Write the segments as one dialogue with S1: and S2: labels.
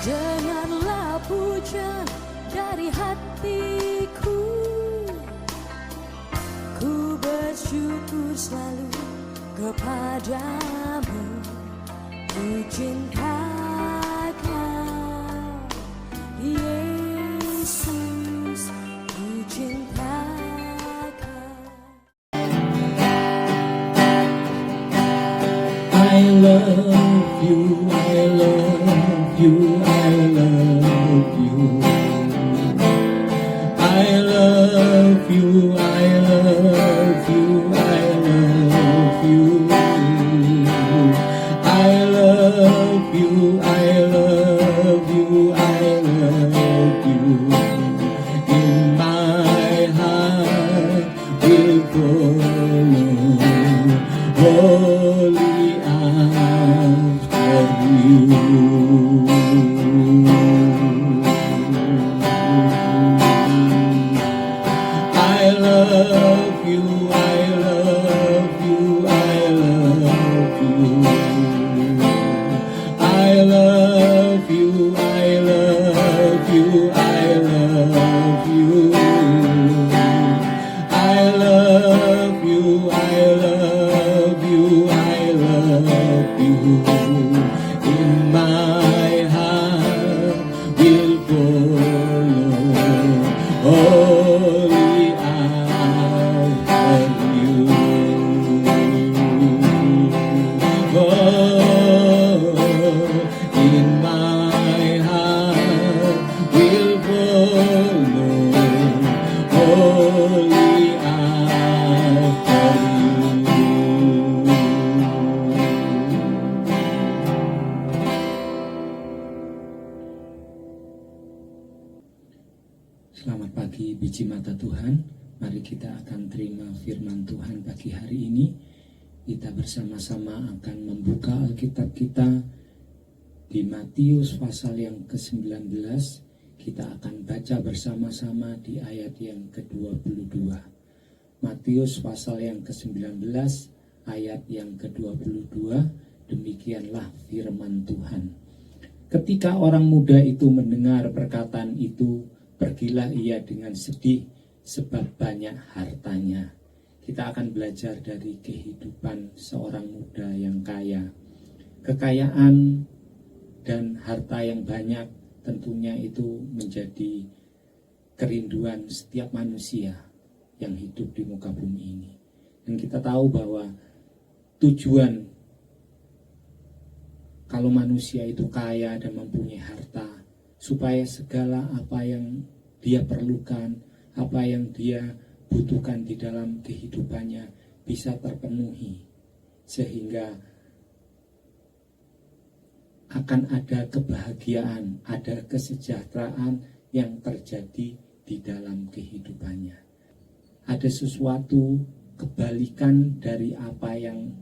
S1: Dengarlah pujian dari hatiku, ku bersyukur selalu kepadamu. Ku cinta Kau, Yesus, ku cinta Kau.
S2: I love you, I love you, I love you. I love you, I love you, I love you. I love you, I love you, I love you. In my heart will follow holy after you. I love you, I love you, I love you. I love you, I love you, I love you. I love you, I love you, I love you. In my heart will follow holy after you. Oh, in my heart will follow holy after you. Selamat pagi biji mata Tuhan. Mari kita akan terima firman Tuhan pagi hari ini. Kita bersama-sama akan membuka Alkitab kita di Matius pasal yang ke-19. Kita akan baca bersama-sama di ayat yang ke-22. Matius pasal yang ke-19 ayat yang ke-22. Demikianlah firman Tuhan. Ketika orang muda itu mendengar perkataan itu, pergilah ia dengan sedih sebab banyak hartanya. Kita akan belajar dari kehidupan seorang muda yang kaya. Kekayaan dan harta yang banyak tentunya itu menjadi kerinduan setiap manusia yang hidup di muka bumi ini. Dan kita tahu bahwa tujuan kalau manusia itu kaya dan mempunyai harta, supaya segala apa yang dia perlukan, apa yang dia butuhkan di dalam kehidupannya bisa terpenuhi, sehingga akan ada kebahagiaan, ada kesejahteraan yang terjadi di dalam kehidupannya. Ada sesuatu kebalikan dari apa yang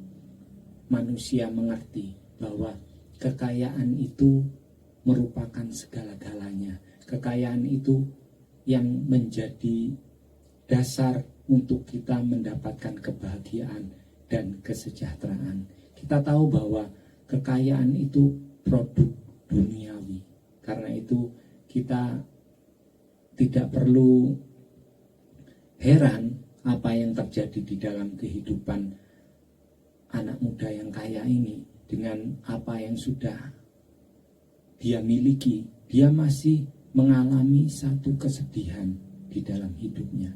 S2: manusia mengerti, bahwa kekayaan itu merupakan segala-galanya. Kekayaan itu yang menjadi dasar untuk kita mendapatkan kebahagiaan dan kesejahteraan. Kita tahu bahwa kekayaan itu produk duniawi. Karena itu kita tidak perlu heran apa yang terjadi di dalam kehidupan anak muda yang kaya ini. Dengan apa yang sudah dia miliki, dia masih mengalami satu kesedihan di dalam hidupnya.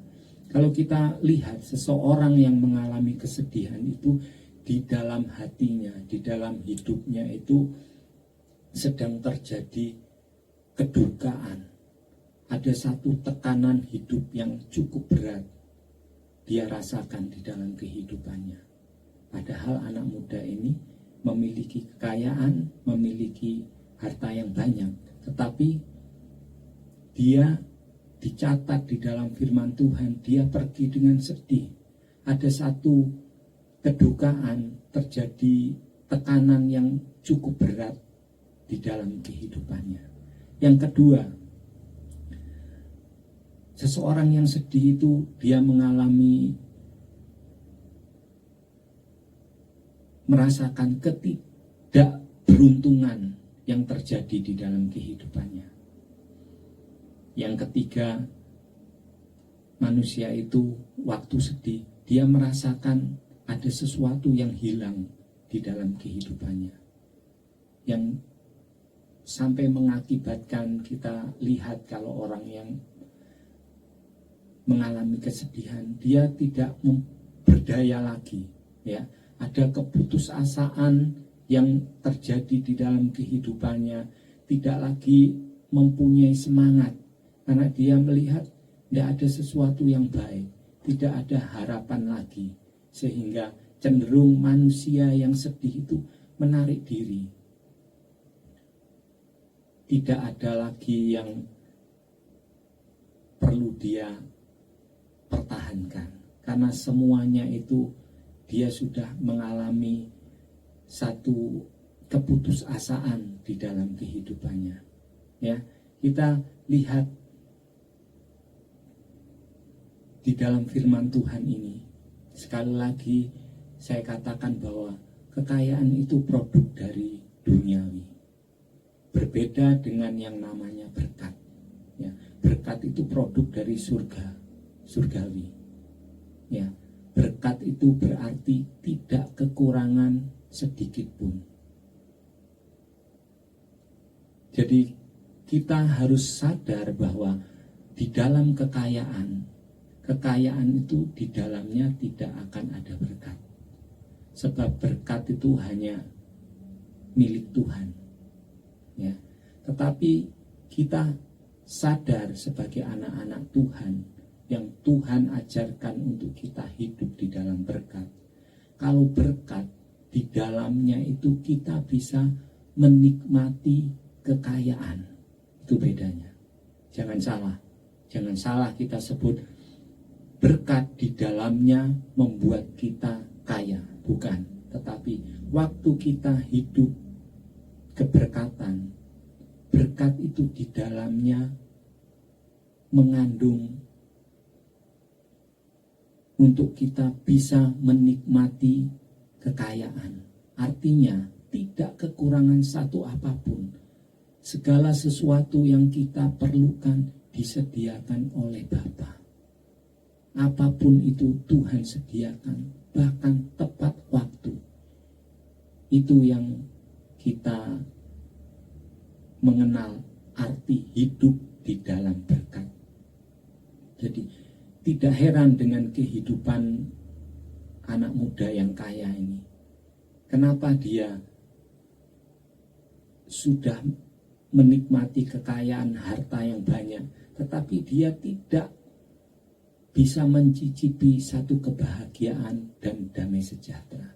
S2: Kalau kita lihat seseorang yang mengalami kesedihan itu, di dalam hatinya, di dalam hidupnya itu sedang terjadi kedukaan. Ada satu tekanan hidup yang cukup berat dia rasakan di dalam kehidupannya. Padahal anak muda ini memiliki kekayaan, memiliki harta yang banyak, tetapi dia dicatat di dalam firman Tuhan, dia pergi dengan sedih. Ada satu kedukaan, terjadi tekanan yang cukup berat di dalam kehidupannya. Yang kedua, seseorang yang sedih itu dia merasakan ketidakberuntungan yang terjadi di dalam kehidupannya. Yang ketiga, manusia itu waktu sedih, dia merasakan ada sesuatu yang hilang di dalam kehidupannya, yang sampai mengakibatkan kita lihat kalau orang yang mengalami kesedihan, dia tidak berdaya lagi, ya. Ada keputusasaan yang terjadi di dalam kehidupannya, tidak lagi mempunyai semangat karena dia melihat tidak ada sesuatu yang baik, tidak ada harapan lagi, sehingga cenderung manusia yang sedih itu menarik diri. Tidak ada lagi yang perlu dia pertahankan, karena semuanya itu dia sudah mengalami satu keputusasaan di dalam kehidupannya. Ya, kita lihat di dalam firman Tuhan ini, sekali lagi saya katakan bahwa kekayaan itu produk dari duniawi, berbeda dengan yang namanya berkat. Ya, berkat itu produk dari surgawi. Ya, berkat itu berarti tidak kekurangan sedikit pun. Jadi kita harus sadar bahwa di dalam kekayaan itu di dalamnya tidak akan ada berkat. Sebab berkat itu hanya milik Tuhan. Ya. Tetapi kita sadar sebagai anak-anak Tuhan yang Tuhan ajarkan untuk kita hidup di dalam berkat. Kalau berkat di dalamnya itu kita bisa menikmati kekayaan. Itu bedanya. Jangan salah kita sebut berkat di dalamnya membuat kita kaya, bukan. Tetapi waktu kita hidup keberkatan, berkat itu di dalamnya mengandung untuk kita bisa menikmati kekayaan. Artinya tidak kekurangan satu apapun. Segala sesuatu yang kita perlukan disediakan oleh Bapa. Apapun itu Tuhan sediakan, bahkan tepat waktu. Itu yang kita mengenal arti hidup di dalam berkat. Jadi tidak heran dengan kehidupan anak muda yang kaya ini. Kenapa dia sudah menikmati kekayaan harta yang banyak, tetapi dia tidak bisa mencicipi satu kebahagiaan dan damai sejahtera.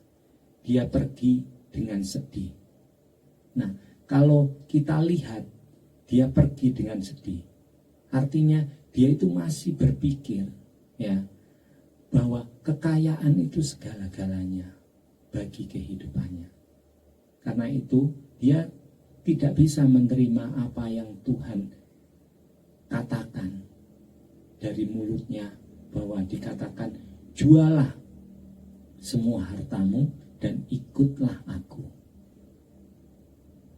S2: Dia pergi dengan sedih. Nah, kalau kita lihat dia pergi dengan sedih, artinya dia itu masih berpikir, ya, bahwa kekayaan itu segala-galanya bagi kehidupannya. Karena itu dia tidak bisa menerima apa yang Tuhan katakan dari mulutnya, bahwa dikatakan jualah semua hartamu dan ikutlah aku.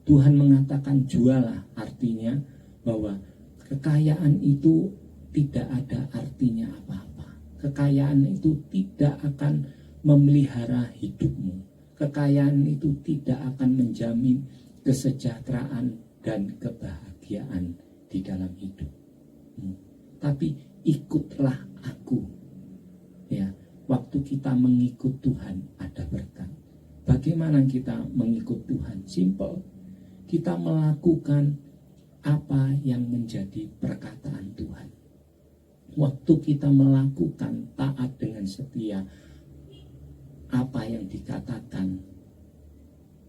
S2: Tuhan mengatakan jualah, artinya bahwa kekayaan itu tidak ada artinya apa-apa. Kekayaan itu tidak akan memelihara hidupmu. Kekayaan itu tidak akan menjamin kesejahteraan dan kebahagiaan di dalam hidup. Tapi ikutlah aku. Ya, waktu kita mengikut Tuhan ada berkat. Bagaimana kita mengikut Tuhan? Simple. Kita melakukan apa yang menjadi perkataan Tuhan. Waktu kita melakukan taat dengan setia apa yang dikatakan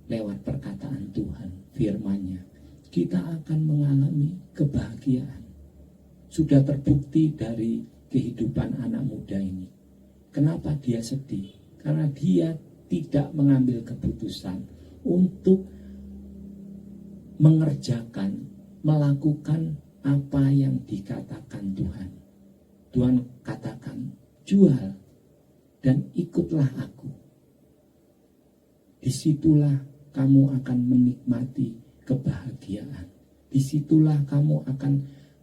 S2: lewat perkataan Tuhan, firman-Nya, kita akan mengalami kebahagiaan. Sudah terbukti dari kehidupan anak muda ini. Kenapa dia sedih? Karena dia tidak mengambil keputusan untuk mengerjakan, melakukan apa yang dikatakan Tuhan. Tuhan katakan, jual dan ikutlah aku. Disitulah kamu akan menikmati kebahagiaan. Disitulah kamu akan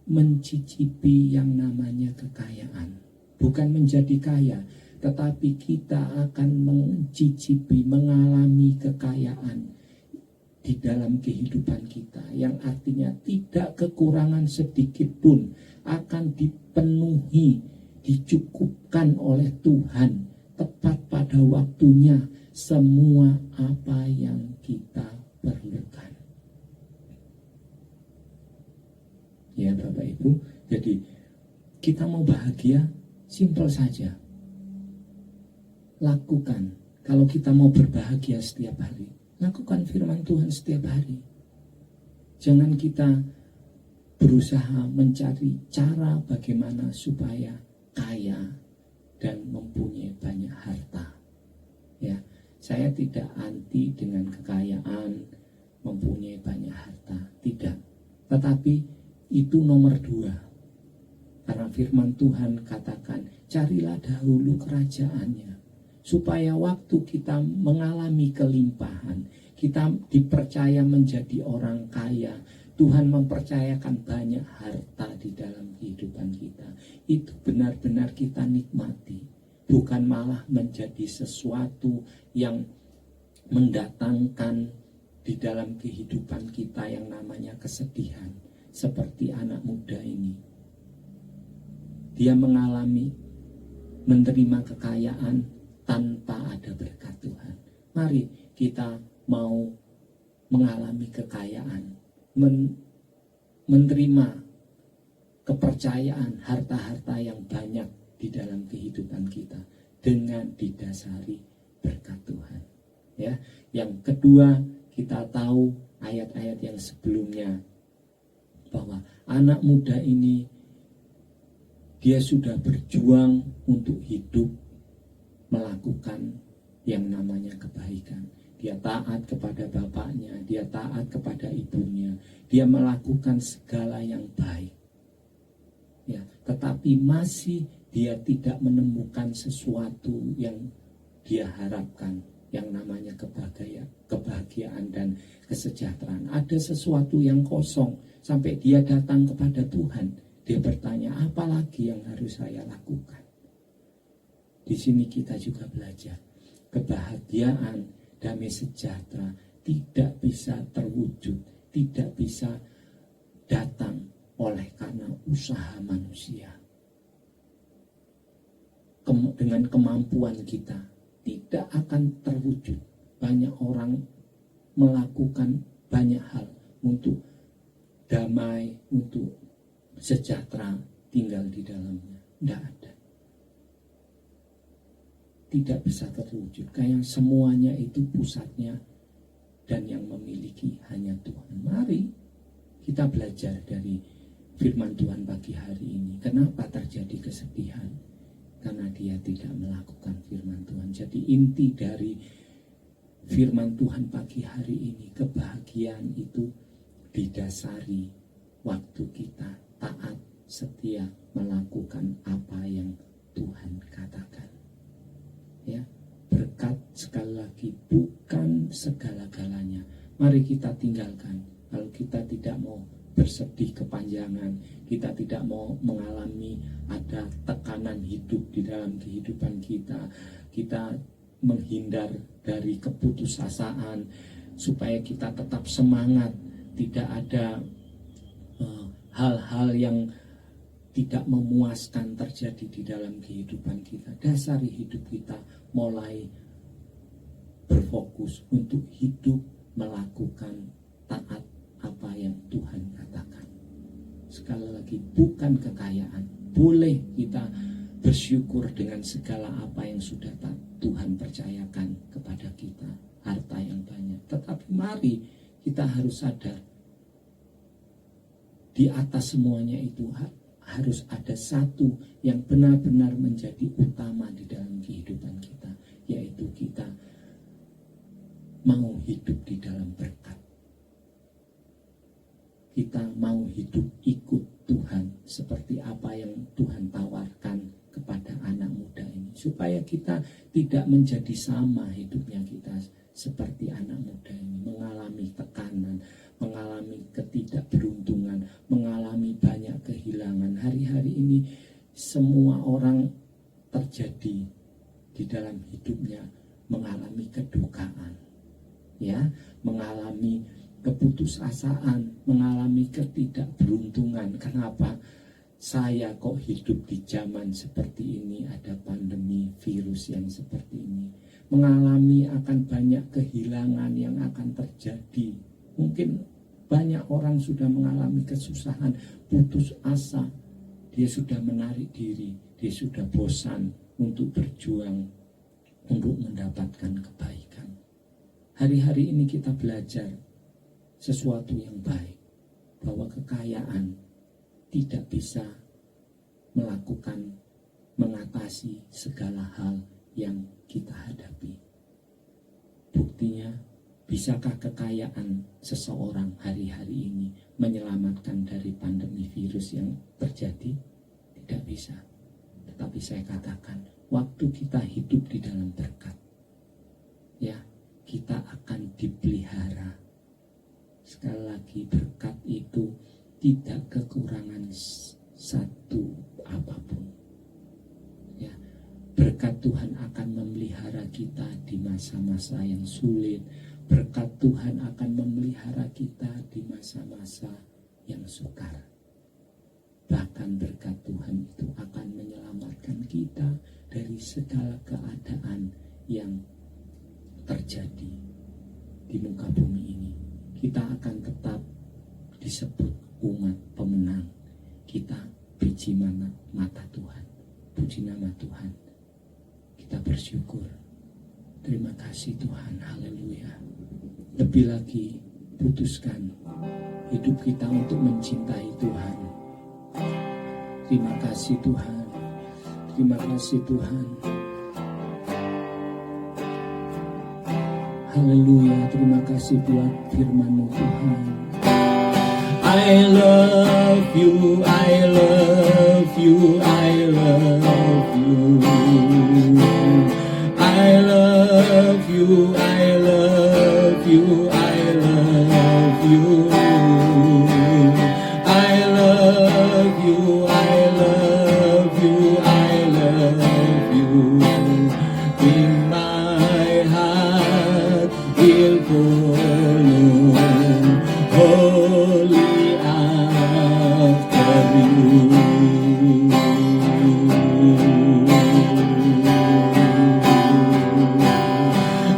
S2: mencicipi yang namanya kekayaan. Bukan menjadi kaya, tetapi kita akan mencicipi, mengalami kekayaan di dalam kehidupan kita, yang artinya tidak kekurangan sedikit pun, akan dipenuhi, dicukupkan oleh Tuhan tepat pada waktunya semua apa yang kita perlukan. Ya Bapak Ibu, jadi kita mau bahagia, simpel saja. Lakukan. Kalau kita mau berbahagia setiap hari, lakukan firman Tuhan setiap hari. Jangan kita berusaha mencari cara bagaimana supaya kaya dan mempunyai banyak harta. Ya, saya tidak anti dengan kekayaan, mempunyai banyak harta, tidak. Tetapi itu nomor 2. Karena firman Tuhan katakan, carilah dahulu kerajaannya, supaya waktu kita mengalami kelimpahan, kita dipercaya menjadi orang kaya, Tuhan mempercayakan banyak harta di dalam kehidupan kita, itu benar-benar kita nikmati, bukan malah menjadi sesuatu yang mendatangkan di dalam kehidupan kita yang namanya kesedihan. Seperti anak muda ini, dia mengalami menerima kekayaan tanpa ada berkat Tuhan. Mari kita mau mengalami kekayaan, menerima kepercayaan, harta-harta yang banyak di dalam kehidupan kita dengan didasari berkat Tuhan. Ya, yang kedua, kita tahu ayat-ayat yang sebelumnya bahwa anak muda ini dia sudah berjuang untuk hidup melakukan yang namanya kebaikan. Dia taat kepada bapaknya, dia taat kepada ibunya, dia melakukan segala yang baik. Ya, tetapi masih dia tidak menemukan sesuatu yang dia harapkan, yang namanya kebahagiaan dan kesejahteraan. Ada sesuatu yang kosong sampai dia datang kepada Tuhan. Dia bertanya, apa lagi yang harus saya lakukan? Di sini kita juga belajar kebahagiaan, damai sejahtera tidak bisa terwujud, tidak bisa datang oleh karena usaha manusia. Dengan kemampuan kita tidak akan terwujud. Banyak orang melakukan banyak hal untuk damai, untuk sejahtera tinggal di dalamnya. Tidak ada. Tidak bisa terwujud. Kayak semuanya itu pusatnya dan yang memiliki hanya Tuhan. Mari kita belajar dari firman Tuhan pagi hari ini. Kenapa terjadi kesedihan? Karena dia tidak melakukan firman Tuhan. Jadi inti dari firman Tuhan pagi hari ini, kebahagiaan itu didasari waktu kita taat, setia melakukan apa yang Tuhan katakan. Ya, berkat sekali lagi bukan segala-galanya. Mari kita tinggalkan. Kalau kita tidak mau bersedih kepanjangan, kita tidak mau mengalami ada tekanan hidup di dalam kehidupan kita, kita menghindar dari keputusasaan supaya kita tetap semangat, tidak ada hal-hal yang tidak memuaskan terjadi di dalam kehidupan kita. Dasari hidup kita mulai berfokus untuk hidup melakukan taat apa yang Tuhan katakan. Sekali lagi, bukan kekayaan. Boleh kita bersyukur dengan segala apa yang sudah Tuhan percayakan kepada kita, harta yang banyak. Tetapi mari kita harus sadar, di atas semuanya itu harus ada satu yang benar-benar menjadi utama di dalam kehidupan kita, yaitu kita mau hidup di dalam berkat. Kita mau hidup ikut Tuhan seperti apa yang Tuhan tawarkan kepada anak muda ini, supaya kita tidak menjadi sama hidupnya kita seperti anak muda ini, mengalami tekanan, mengalami dalam hidupnya mengalami kedukaan, ya, mengalami keputusasaan, mengalami ketidakberuntungan. Kenapa saya kok hidup di zaman seperti ini, ada pandemi virus yang seperti ini, mengalami akan banyak kehilangan yang akan terjadi. Mungkin banyak orang sudah mengalami kesusahan, putus asa, dia sudah menarik diri, dia sudah bosan untuk berjuang, untuk mendapatkan kebaikan. Hari-hari ini kita belajar sesuatu yang baik, bahwa kekayaan tidak bisa mengatasi segala hal yang kita hadapi. Buktinya, bisakah kekayaan seseorang hari-hari ini menyelamatkan dari pandemi virus yang terjadi? Tidak bisa. Tetapi saya katakan, waktu kita hidup di dalam berkat, ya, kita akan dipelihara. Sekali lagi, berkat itu tidak kekurangan satu apapun. Ya, berkat Tuhan akan memelihara kita di masa-masa yang sulit. Berkat Tuhan akan memelihara kita di masa-masa yang sukar. Bahkan berkat Tuhan itu akan menyelamatkan kita dari segala keadaan yang terjadi di muka bumi ini. Kita akan tetap disebut umat pemenang. Kita biji mata Tuhan. Puji nama Tuhan. Kita bersyukur. Terima kasih Tuhan. Haleluya. Lebih lagi, putuskan hidup kita untuk mencintai Tuhan. Terima kasih Tuhan. Terima kasih Tuhan. Haleluya. Terima kasih buat firman-Mu Tuhan. I love you, I love you, I love you. I love you, I love you, I love you. I love you, I love you, I love you. In my heart will follow holy after you.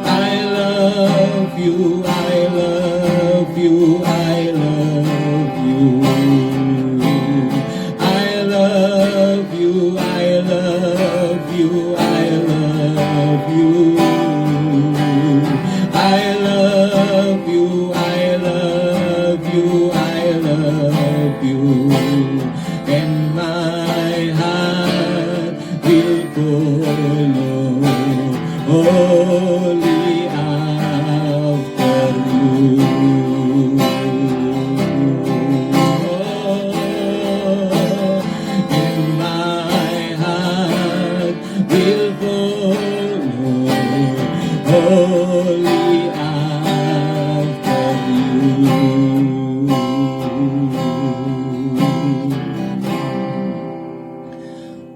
S2: I love you, I love you, I love you. I love you, I love you, I love you. I love you, I love you, I love you. And my heart will follow only after you. And my heart will follow only after you.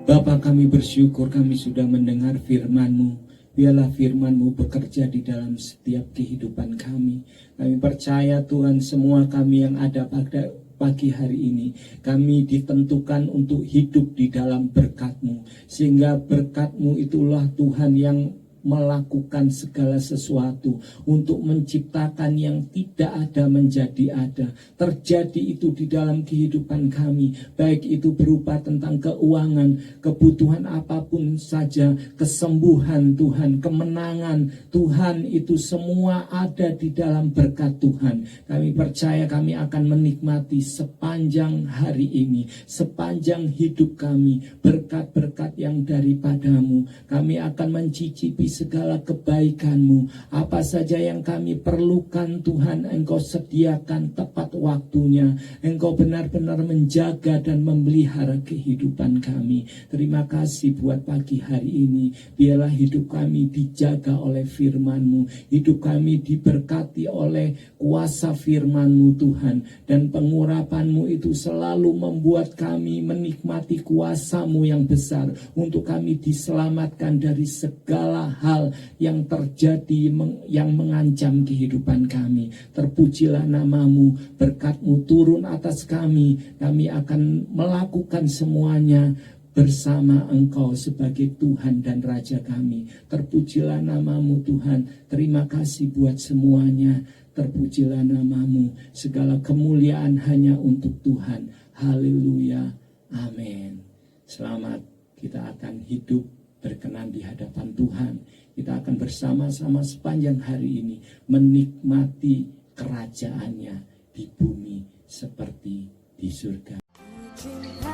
S2: Bapa, kami bersyukur kami sudah mendengar firman-Mu. Biarlah firman-Mu bekerja di dalam setiap kehidupan kami. Kami percaya Tuhan, semua kami yang ada pada pagi hari ini, kami ditentukan untuk hidup di dalam berkat-Mu. Sehingga berkat-Mu itulah Tuhan yang melakukan segala sesuatu untuk menciptakan yang tidak ada menjadi ada. Terjadi itu di dalam kehidupan kami, baik itu berupa tentang keuangan, kebutuhan apapun saja, kesembuhan Tuhan, kemenangan Tuhan, itu semua ada di dalam berkat Tuhan. Kami percaya kami akan menikmati sepanjang hari ini, sepanjang hidup kami, berkat-berkat yang daripada-Mu. Kami akan mencicipi segala kebaikan-Mu. Apa saja yang kami perlukan Tuhan, Engkau sediakan tepat waktunya. Engkau benar-benar menjaga dan memelihara kehidupan kami. Terima kasih buat pagi hari ini. Biarlah hidup kami dijaga oleh firman-Mu. Hidup kami diberkati oleh kuasa firman-Mu Tuhan. Dan pengurapan-Mu itu selalu membuat kami menikmati kuasa-Mu yang besar. Untuk kami diselamatkan dari segala hal yang terjadi yang mengancam kehidupan kami. Terpujilah nama-Mu, berkat-Mu turun atas kami. Kami akan melakukan semuanya bersama Engkau sebagai Tuhan dan Raja kami. Terpujilah nama-Mu Tuhan. Terima kasih buat semuanya. Terpujilah nama-Mu. Segala kemuliaan hanya untuk Tuhan. Haleluya. Amin. Selamat, kita akan hidup berkenan di hadapan Tuhan. Kita akan bersama-sama sepanjang hari ini menikmati kerajaannya di bumi seperti di surga.
S1: Cinta